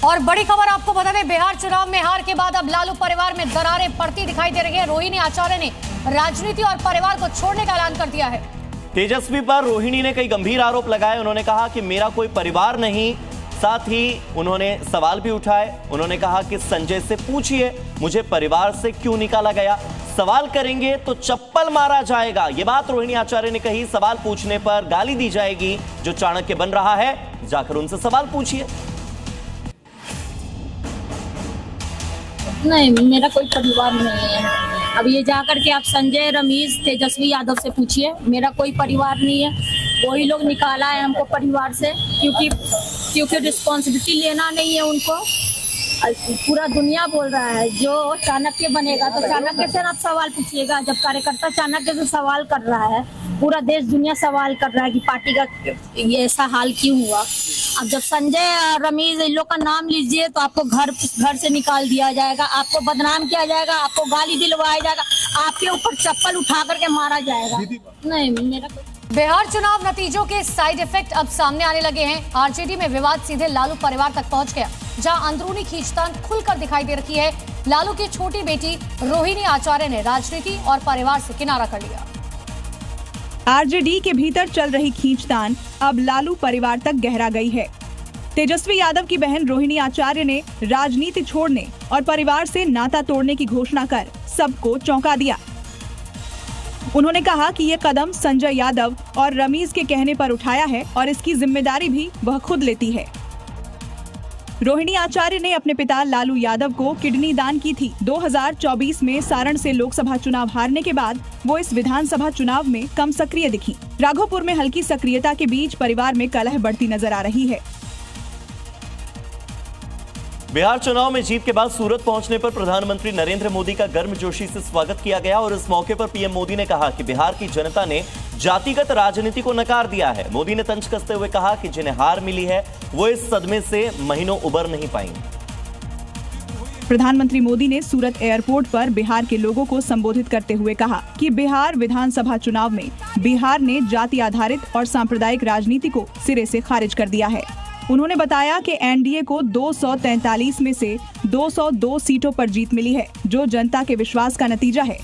और बड़ी खबर आपको बता दें, बिहार चुनाव में हार के बाद अब लालू परिवार में दरारें पड़ती दिखाई दे रही है। रोहिणी आचार्य ने राजनीति और परिवार को छोड़ने का ऐलान कर दिया है। तेजस्वी पर रोहिणी ने कई गंभीर आरोप लगाए। उन्होंने कहा कि मेरा कोई परिवार नहीं, साथ ही उन्होंने सवाल भी उठाए। उन्होंने कहा कि संजय से पूछिए मुझे परिवार से क्यों निकाला गया, सवाल करेंगे तो चप्पल मारा जाएगा। ये बात रोहिणी आचार्य ने कही। सवाल पूछने पर गाली दी जाएगी। जो चाणक्य बन रहा है जाकर उनसे सवाल पूछिए। नहीं, मेरा कोई परिवार नहीं है। अब ये जाकर के आप संजय, रमेश, तेजस्वी यादव से पूछिए, मेरा कोई परिवार नहीं है। वही लोग निकाला है हमको परिवार से, क्योंकि रिस्पॉन्सिबिलिटी लेना नहीं है उनको। पूरा दुनिया बोल रहा है जो चाणक्य बनेगा तो चाणक्य से आप सवाल पूछिएगा। जब कार्यकर्ता चाणक्य से सवाल कर रहा है, पूरा देश दुनिया सवाल कर रहा है कि पार्टी का ये ऐसा हाल क्यों हुआ। अब जब संजय, रमेश, इन लोग का नाम लीजिए तो आपको घर से निकाल दिया जाएगा, आपको बदनाम किया जाएगा, आपको गाली दिलवाया जाएगा, आपके ऊपर चप्पल उठा करके मारा जाएगा। नहीं, मेरा बिहार चुनाव नतीजों के साइड इफेक्ट अब सामने आने लगे हैं। आरजेडी में विवाद सीधे लालू परिवार तक पहुंच गया, जहां अंदरूनी खींचतान खुलकर दिखाई दे रही है। लालू की छोटी बेटी रोहिणी आचार्य ने राजनीति और परिवार से किनारा कर लिया। आरजेडी के भीतर चल रही खींचतान अब लालू परिवार तक गहरा गई है। तेजस्वी यादव की बहन रोहिणी आचार्य ने राजनीति छोड़ने और परिवार से नाता तोड़ने की घोषणा कर सबको चौंका दिया। उन्होंने कहा कि ये कदम संजय यादव और रमेश के कहने पर उठाया है और इसकी जिम्मेदारी भी वह खुद लेती है। रोहिणी आचार्य ने अपने पिता लालू यादव को किडनी दान की थी। 2024 में सारण से लोकसभा चुनाव हारने के बाद वो इस विधानसभा चुनाव में कम सक्रिय दिखी। राघोपुर में हल्की सक्रियता के बीच परिवार में कलह बढ़ती नजर आ रही है। बिहार चुनाव में जीत के बाद सूरत पहुंचने पर प्रधानमंत्री नरेंद्र मोदी का गर्मजोशी से स्वागत किया गया और इस मौके पर पीएम मोदी ने कहा कि बिहार की जनता ने जातिगत राजनीति को नकार दिया है। मोदी ने तंज कसते हुए कहा कि जिन्हें हार मिली है वो इस सदमे से महीनों उबर नहीं पाएंगे। प्रधानमंत्री मोदी ने सूरत एयरपोर्ट पर बिहार के लोगों को संबोधित करते हुए कहा कि बिहार विधानसभा चुनाव में बिहार ने जाति आधारित और सांप्रदायिक राजनीति को सिरे से खारिज कर दिया है। उन्होंने बताया कि एनडीए को 243 में से 202 सीटों पर जीत मिली है, जो जनता के विश्वास का नतीजा है।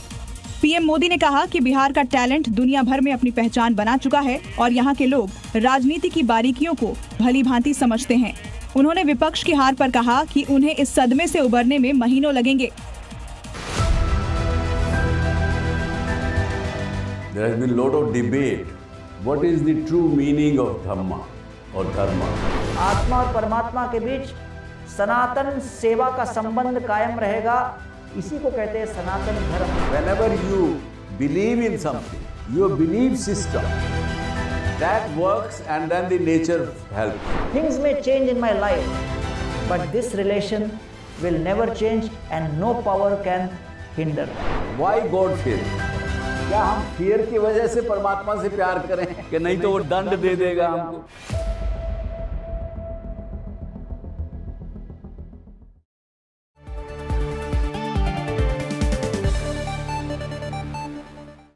पीएम मोदी ने कहा कि बिहार का टैलेंट दुनिया भर में अपनी पहचान बना चुका है और यहाँ के लोग राजनीति की बारीकियों को भली भांति समझते हैं। उन्होंने विपक्ष की हार पर कहा कि उन्हें इस सदमे से उबरने में महीनों लगेंगे। There has been a lot of debate. What is the true meaning of Dhamma or Dharma? आत्मा और परमात्मा के बीच सनातन सेवा का संबंध कायम रहेगा, इसी को कहते हैं सनातन धर्म। Whenever you believe in something, your belief system that works and then the nature helps. Things may change in my life, but this relation will never change and no power can hinder. Why God fear? क्या हम fear की वजह से परमात्मा से प्यार करें कि नहीं तो वो दंड दे देगा हमको?